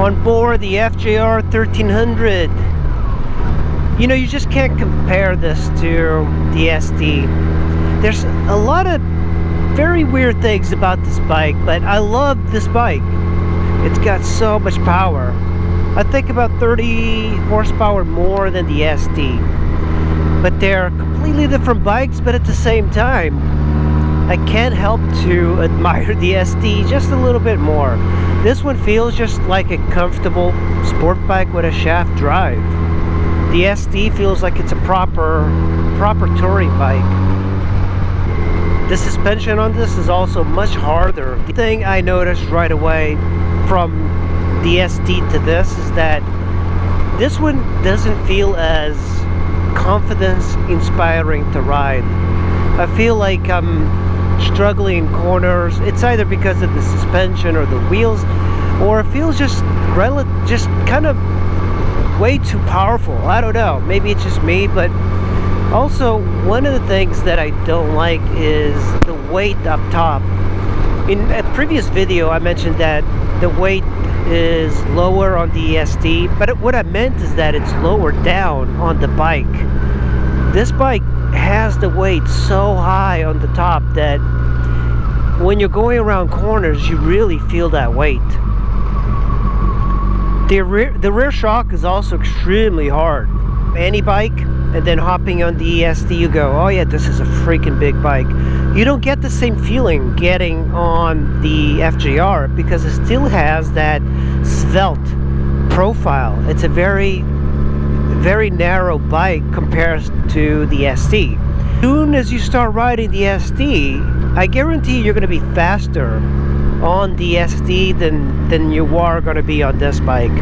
On board the Fjr1300. You know, you just can't compare this to the SD. There's a lot of very weird things about this bike, but I love this bike. It's got so much power. I think about 30 horsepower more than the SD. But they're completely different bikes, but at the same time, I can't help to admire the SD just a little bit more. This one feels just like a comfortable sport bike with a shaft drive. The SD feels like it's a proper touring bike. The suspension on this is also much harder. The thing I noticed right away from the SD to this is that this one doesn't feel as confidence inspiring to ride. I feel like I'm struggling in corners. It's either because of the suspension or the wheels, or it feels just kind of way too powerful. I don't know, maybe it's just me. But also, one of the things that I don't like is the weight up top. In a previous video I mentioned that the weight is lower on the SD, but what I meant is that it's lower down on the bike. This bike has the weight so high on the top that when you're going around corners, you really feel that weight. The rear shock is also extremely hard. Any bike, and then hopping on the SD, you go, oh yeah, this is a freaking big bike. You don't get the same feeling getting on the FJR because it still has that svelte profile. It's a very narrow bike compared to the SD. As soon as you start riding the SD, I guarantee you're going to be faster on the SD than you are going to be on this bike.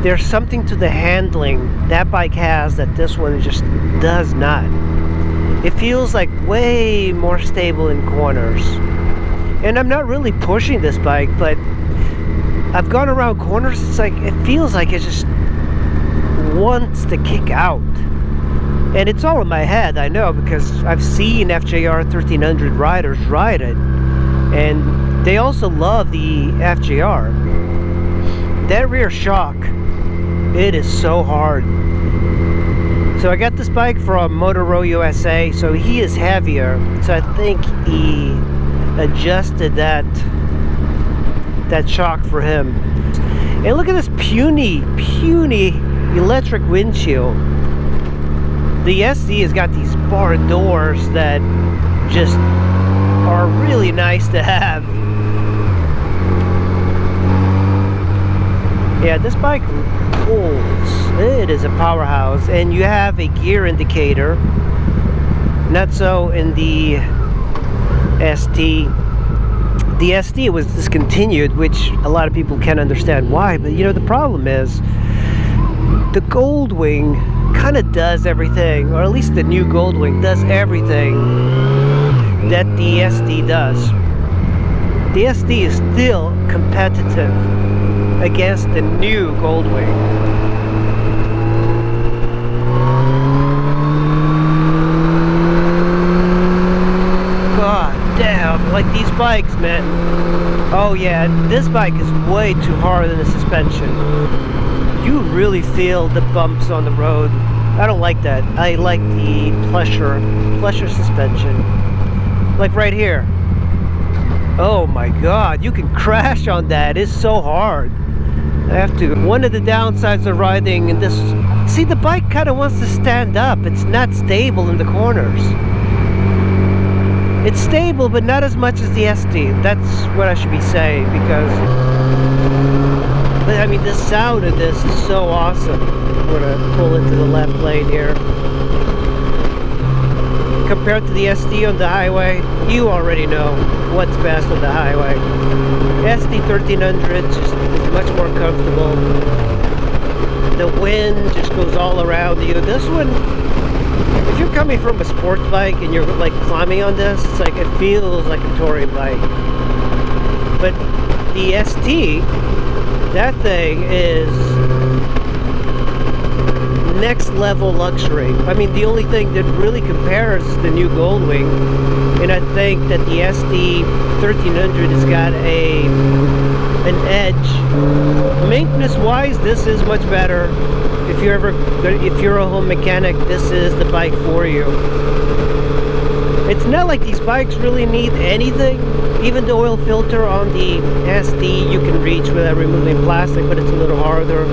There's something to the handling that bike has that this one just does not. It feels like way more stable in corners. And I'm not really pushing this bike, but I've gone around corners, it's like, it feels like it just wants to kick out. And it's all in my head, I know, because I've seen Fjr1300 riders ride it, and they also love the FJR. That rear shock, it is so hard. So I got this bike from Motorola USA, so he is heavier, so I think he adjusted that shock for him. And look at this puny electric windshield. The SD has got these barred doors that just are really nice to have. Yeah, this bike pulls. It is a powerhouse, and you have a gear indicator. Not so in the ST. The SD was discontinued, which a lot of people can't understand why, but you know, the problem is the Goldwing kind of does everything, or at least the new Goldwing does everything that the SD does. The SD is still competitive against the new Goldwing. God damn, like these bikes, man. Oh yeah, this bike is way too hard than the suspension. You really feel the bumps on the road. I don't like that. I like the pleasure suspension. Like right here. Oh my god, you can crash on that. It's so hard. I have to. One of the downsides of riding in this, see, the bike kind of wants to stand up. It's not stable in the corners. It's stable, but not as much as the SD. That's what I should be saying, because, but I mean, the sound of this is so awesome. I'm gonna pull into the left lane here. Compared to the SD on the highway, you already know what's best on the highway. SD1300 just is much more comfortable. The wind just goes all around you. This one, if you're coming from a sport bike and you're like climbing on this, it's like, it feels like a touring bike. But the SD, that thing is next level luxury. I mean, the only thing that really compares is the new Goldwing, and I think that the SD1300 has got a an edge. Maintenance wise, this is much better. If you're a home mechanic, this is the bike for you. It's not like these bikes really need anything. Even the oil filter on the SD you can reach without removing plastic, but it's a little harder.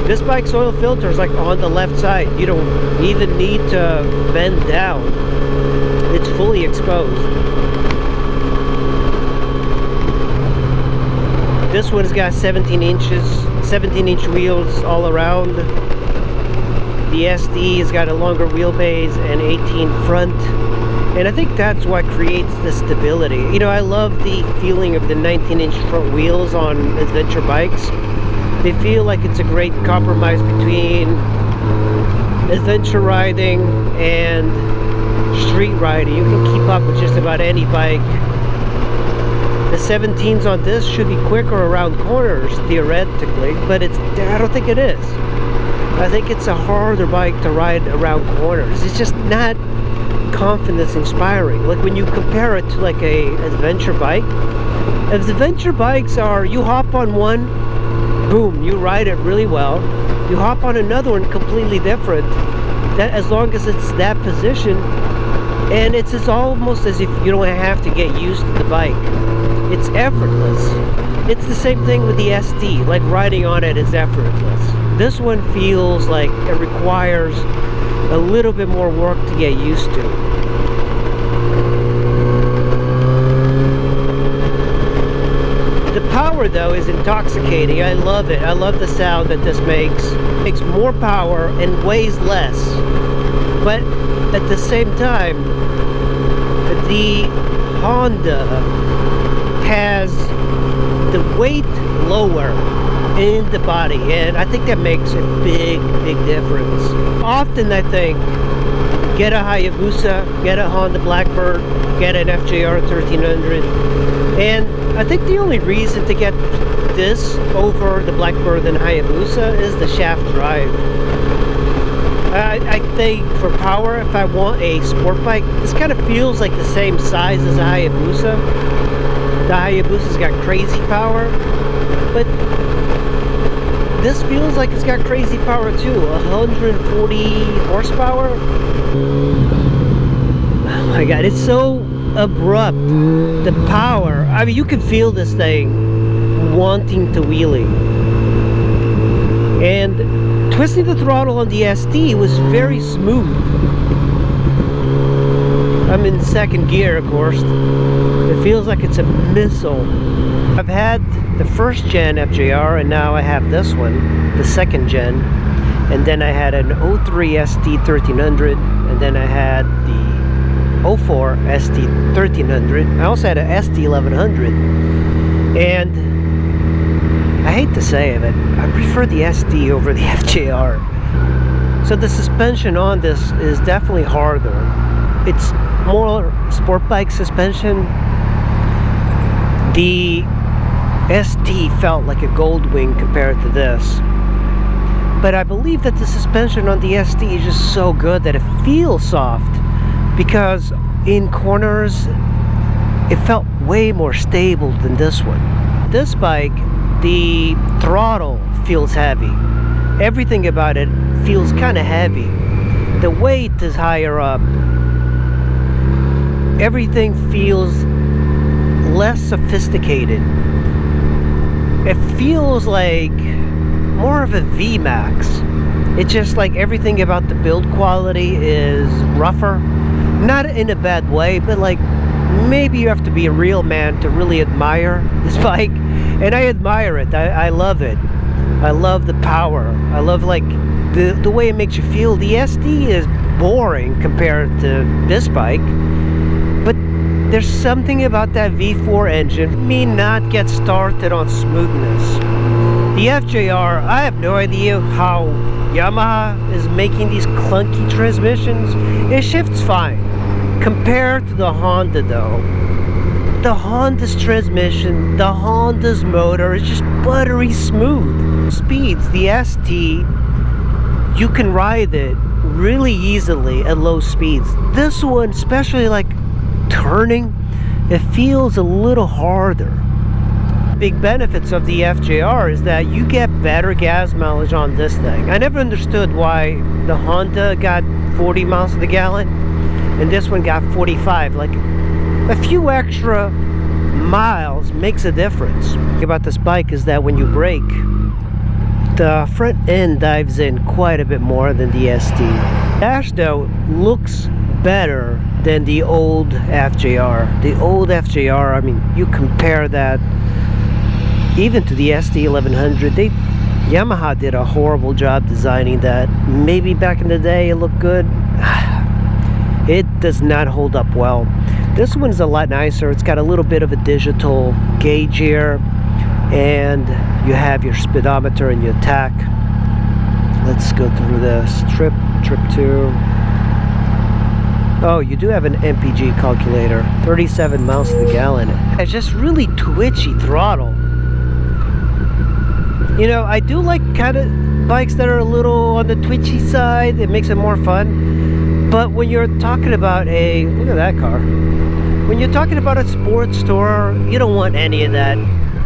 This bike's oil filter is like on the left side. You don't even need to bend down. It's fully exposed. This one's got 17-inch wheels all around. The SD has got a longer wheelbase and 18 front. And I think that's what creates the stability. You know, I love the feeling of the 19-inch front wheels on adventure bikes. They feel like it's a great compromise between adventure riding and street riding. You can keep up with just about any bike. The 17s on this should be quicker around corners, theoretically, but I don't think it is. I think it's a harder bike to ride around corners. It's just not confidence inspiring. Like when you compare it to like a adventure bike, adventure bikes are, you hop on one, boom, you ride it really well. You hop on another one completely different, that as long as it's that position, and it's almost as if you don't have to get used to the bike. It's effortless. It's the same thing with the SD, like riding on it is effortless. This one feels like it requires a little bit more work to get used to. The power though is intoxicating. I love it. I love the sound that this makes. It makes more power and weighs less. But at the same time, the Honda has the weight lower in the body, and I think that makes a big difference. Often I think, get a Hayabusa, get a Honda Blackbird, get an Fjr1300, and I think the only reason to get this over the Blackbird and Hayabusa is the shaft drive. I think for power, if I want a sport bike, this kind of feels like the same size as a Hayabusa. The Hayabusa's got crazy power, but this feels like it's got crazy power too. 140 horsepower. Oh my god, it's so abrupt. The power. I mean, you can feel this thing wanting to wheelie. And twisting the throttle on the SD was very smooth. I'm in second gear, of course. It feels like it's a missile. I've had the first gen FJR, and now I have this one, the second gen. And then I had an 03 St1300, and then I had the 04 St1300. I also had an St1100. And I hate to say it, but I prefer the SD over the FJR. So the suspension on this is definitely harder. It's more sport bike suspension. The SD felt like a Goldwing compared to this. But I believe that the suspension on the SD is just so good that it feels soft, because in corners it felt way more stable than this one. This bike, the throttle feels heavy. Everything about it feels kind of heavy. The weight is higher up. Everything feels less sophisticated. It feels like more of a VMAX. It's just like everything about the build quality is rougher. Not in a bad way, but like maybe you have to be a real man to really admire this bike. And I admire it. I love it. I love the power. I love like the way it makes you feel. The SD is boring compared to this bike. But there's something about that V4 engine may not get started on smoothness. The FJR, I have no idea how Yamaha is making these clunky transmissions. It shifts fine. Compared to the Honda though, the Honda's transmission, the Honda's motor is just buttery smooth. Speeds, the ST, you can ride it really easily at low speeds. This one, especially like turning, it feels a little harder. big benefits of the FJR is that you get better gas mileage on this thing. I never understood why the Honda got 40 miles to the gallon and this one got 45. Like, a few extra miles makes a difference. The thing about this bike is that when you brake, the front end dives in quite a bit more than the SD. Dash though looks better than the old FJR. The old FJR, I mean, you compare that even to the St1300. Yamaha did a horrible job designing that. Maybe back in the day it looked good. It does not hold up well. This one's a lot nicer. It's got a little bit of a digital gauge here, and you have your speedometer and your tach. Let's go through this. Trip 2. Oh, you do have an MPG calculator. 37 miles to the gallon. It's just really twitchy throttle. You know, I do like kind of bikes that are a little on the twitchy side. It makes it more fun. But when you're talking about a... Look at that car. When you're talking about a sports store, you don't want any of that.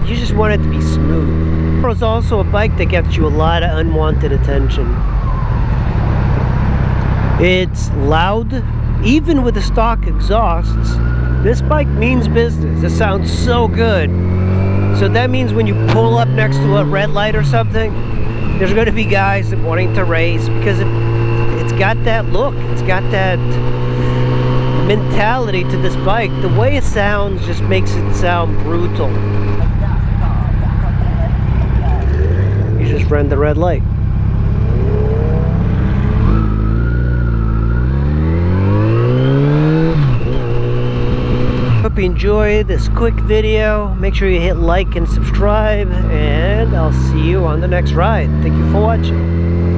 You just want it to be smooth. It's also a bike that gets you a lot of unwanted attention. It's loud. Even with the stock exhausts, this bike means business. It sounds so good. So that means when you pull up next to a red light or something, there's going to be guys wanting to race because it's got that look. It's got that mentality to this bike. The way it sounds just makes it sound brutal. You just ran the red light. Hope you enjoyed this quick video. Make sure you hit like and subscribe, and I'll see you on the next ride. Thank you for watching.